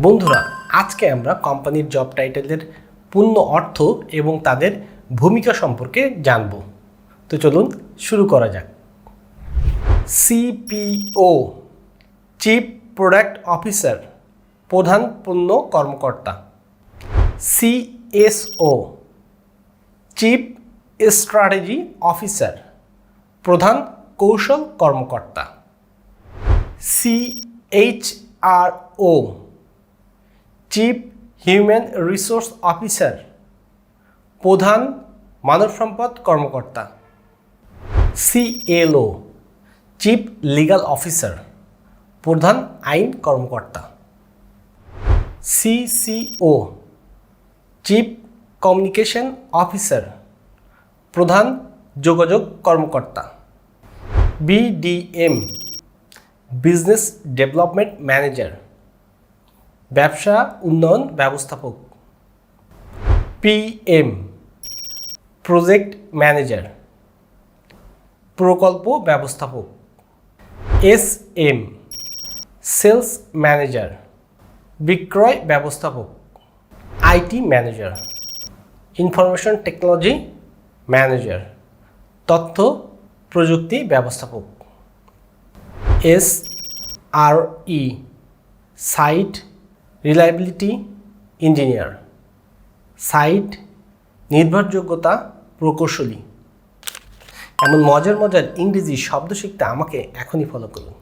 বন্ধুরা, আজকে আমরা কোম্পানির জব টাইটেলের পূর্ণ অর্থ এবং তাদের ভূমিকা সম্পর্কে জানব। তো চলুন শুরু করা যাক। সিপিও, চিফ প্রোডাক্ট অফিসার, প্রধান পণ্য কর্মকর্তা। সিএসও, চিফ স্ট্র্যাটেজি অফিসার, প্রধান কৌশল কর্মকর্তা। সিএইচআরও, চিফ হিউম্যান রিসোর্স অফিসার, প্রধান মানব সম্পদ কর্মকর্তা। সিএলও, চিফ লিগ্যাল অফিসার, প্রধান আইন কর্মকর্তা। সিসিও, চিফ কমিউনিকেশন অফিসার, প্রধান যোগাযোগ কর্মকর্তা। বিডিএম, বিজনেস ডেভেলপমেন্ট ম্যানেজার, ব্যবসা উন্নয়ন ব্যবস্থাপক। পিএম, প্রজেক্ট ম্যানেজার, প্রকল্প ব্যবস্থাপক। এসএম, সেলস ম্যানেজার, বিক্রয় ব্যবস্থাপক। IT manager, information technology manager, তথ্য প্রযুক্তি ব্যবস্থাপক। এসআরই, সাইট রিলায়েবিলিটি ইঞ্জিনিয়ার, সাইট নির্ভরযোগ্যতা প্রকৌশলী। এমন মজার মজার ইংরেজি শব্দ শিখতে আমাকে এখনই ফলো করুন।